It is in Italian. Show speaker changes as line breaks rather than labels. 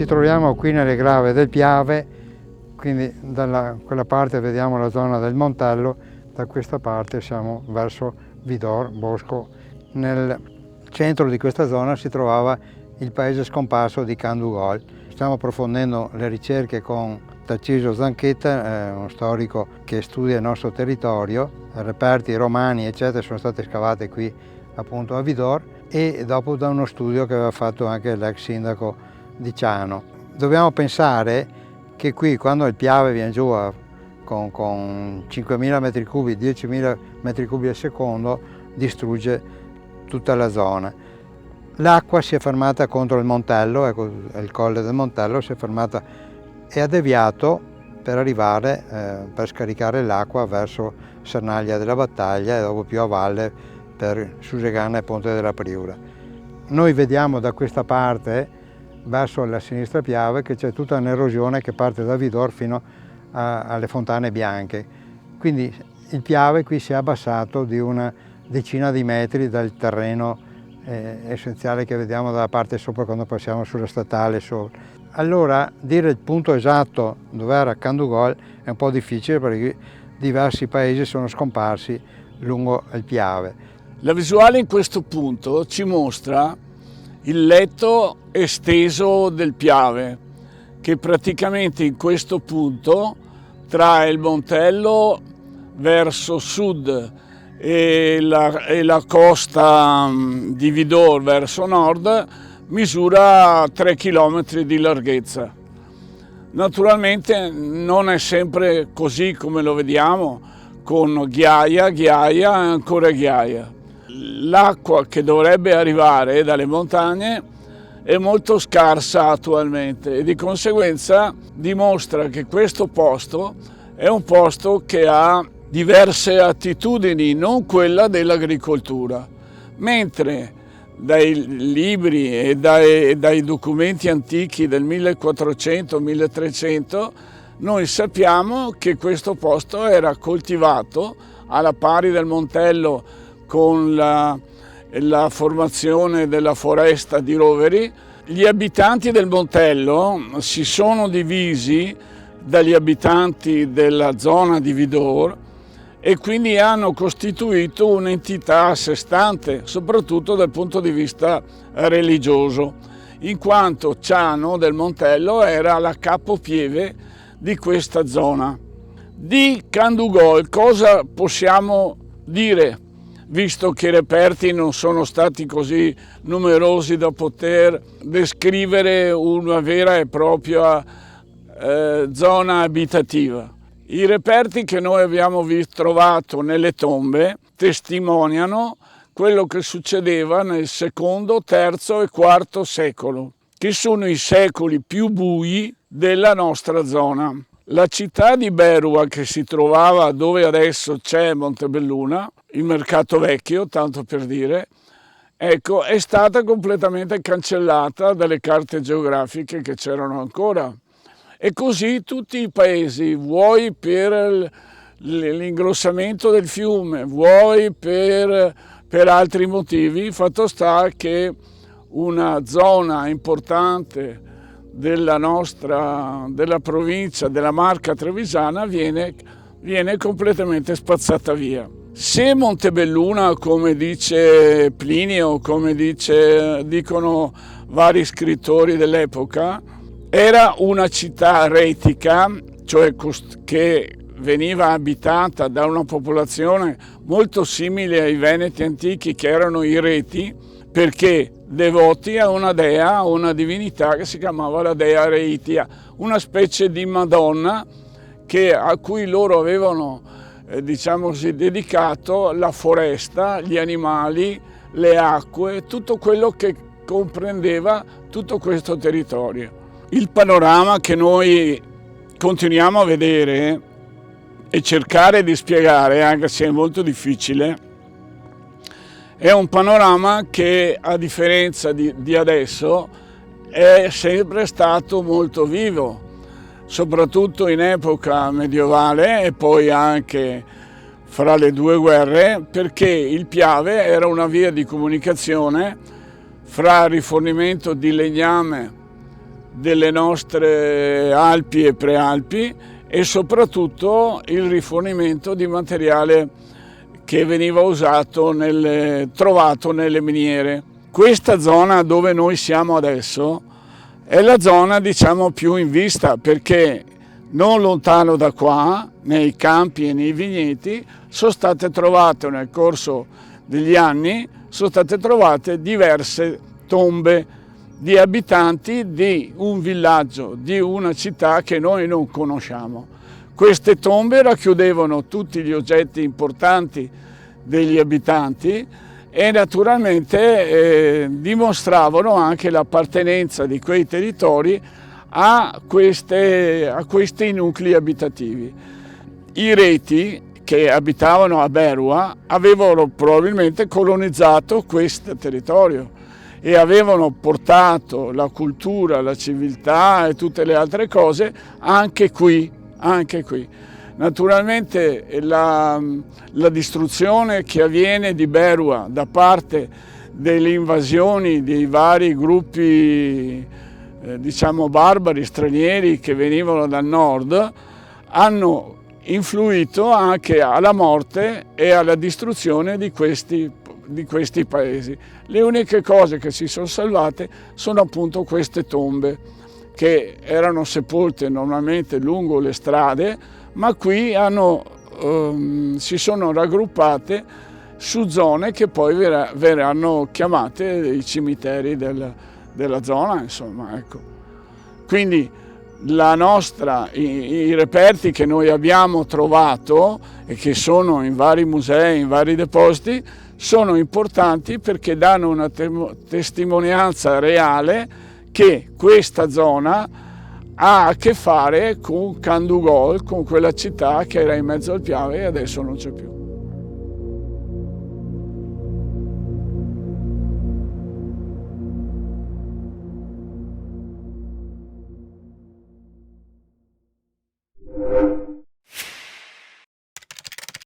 Ci troviamo qui nelle grave del Piave, quindi da quella parte vediamo la zona del Montello, da questa parte siamo verso Vidor, Bosco. Nel centro di questa zona si trovava il paese scomparso di Candugol. Stiamo approfondendo le ricerche con Tarcisio Zanchetta, uno storico che studia il nostro territorio. Reperti romani eccetera sono state scavate qui appunto a Vidor, e dopo da uno studio che aveva fatto anche l'ex sindaco di Ciano. Dobbiamo pensare che qui, quando il Piave viene giù con 5.000 metri cubi, 10.000 metri cubi al secondo, distrugge tutta la zona. L'acqua si è fermata contro il Montello, ecco, il colle del Montello si è fermata e ha deviato per arrivare, per scaricare l'acqua verso Sernaglia della Battaglia e dopo più a valle per Susegana e Ponte della Priura. Noi vediamo da questa parte, verso la sinistra Piave, che c'è tutta un'erosione che parte da Vidor fino alle Fontane Bianche. Quindi il Piave qui si è abbassato di una decina di metri dal terreno essenziale che vediamo dalla parte sopra quando passiamo sulla statale sopra. Allora dire il punto esatto dove era Candugol è un po' difficile perché diversi paesi sono scomparsi lungo il Piave.
La visuale in questo punto ci mostra il letto esteso del Piave, che praticamente in questo punto tra il Montello verso sud e la costa di Vidor verso nord misura 3 km di larghezza. Naturalmente non è sempre così come lo vediamo, con ghiaia e ancora ghiaia. L'acqua che dovrebbe arrivare dalle montagne è molto scarsa attualmente e di conseguenza dimostra che questo posto è un posto che ha diverse attitudini, non quella dell'agricoltura, mentre dai libri e dai documenti antichi del 1400-1300 noi sappiamo che questo posto era coltivato alla pari del Montello con la formazione della foresta di roveri. Gli abitanti del Montello si sono divisi dagli abitanti della zona di Vidor e quindi hanno costituito un'entità a sé stante, soprattutto dal punto di vista religioso, in quanto Ciano del Montello era la capopieve di questa zona. Di Candugol cosa possiamo dire, visto che i reperti non sono stati così numerosi da poter descrivere una vera e propria zona abitativa? I reperti che noi abbiamo trovato nelle tombe testimoniano quello che succedeva nel secondo, terzo e quarto secolo, che sono i secoli più bui della nostra zona. La città di Berua, che si trovava dove adesso c'è Montebelluna, il mercato vecchio, tanto per dire, ecco, è stata completamente cancellata dalle carte geografiche che c'erano ancora. E così tutti i paesi, vuoi per l'ingrossamento del fiume, vuoi per altri motivi, fatto sta che una zona importante della provincia, della Marca Trevisana, viene completamente spazzata via. Se Montebelluna, come dice Plinio, come dicono vari scrittori dell'epoca, era una città retica, cioè che veniva abitata da una popolazione molto simile ai Veneti antichi, che erano i Reti, perché devoti a una dea, a una divinità che si chiamava la dea Reitia, una specie di Madonna a cui loro avevano diciamo così, dedicato la foresta, gli animali, le acque, tutto quello che comprendeva tutto questo territorio. Il panorama che noi continuiamo a vedere e cercare di spiegare, anche se è molto difficile, è un panorama che, a differenza di adesso, è sempre stato molto vivo, soprattutto in epoca medievale e poi anche fra le due guerre, perché il Piave era una via di comunicazione fra rifornimento di legname delle nostre Alpi e Prealpi, e soprattutto il rifornimento di materiale che veniva usato trovato nelle miniere. Questa zona dove noi siamo adesso è la zona, diciamo, più in vista, perché non lontano da qua, nei campi e nei vigneti, sono state trovate nel corso degli anni diverse tombe di abitanti di un villaggio, di una città che noi non conosciamo. Queste tombe racchiudevano tutti gli oggetti importanti degli abitanti e naturalmente dimostravano anche l'appartenenza di quei territori a questi nuclei abitativi. I Reti, che abitavano a Berua, avevano probabilmente colonizzato questo territorio e avevano portato la cultura, la civiltà e tutte le altre cose anche qui. Naturalmente la distruzione che avviene di Berua da parte delle invasioni dei vari gruppi diciamo barbari, stranieri che venivano dal nord, hanno influito anche alla morte e alla distruzione di questi paesi. Le uniche cose che si sono salvate sono appunto queste tombe che erano sepolte normalmente lungo le strade, ma qui si sono raggruppate su zone che poi verranno chiamate i cimiteri della zona, insomma, ecco. Quindi i reperti che noi abbiamo trovato e che sono in vari musei, in vari depositi, sono importanti perché danno una testimonianza reale che questa zona ha a che fare con Candugol, con quella città che era in mezzo al Piave e adesso non c'è più.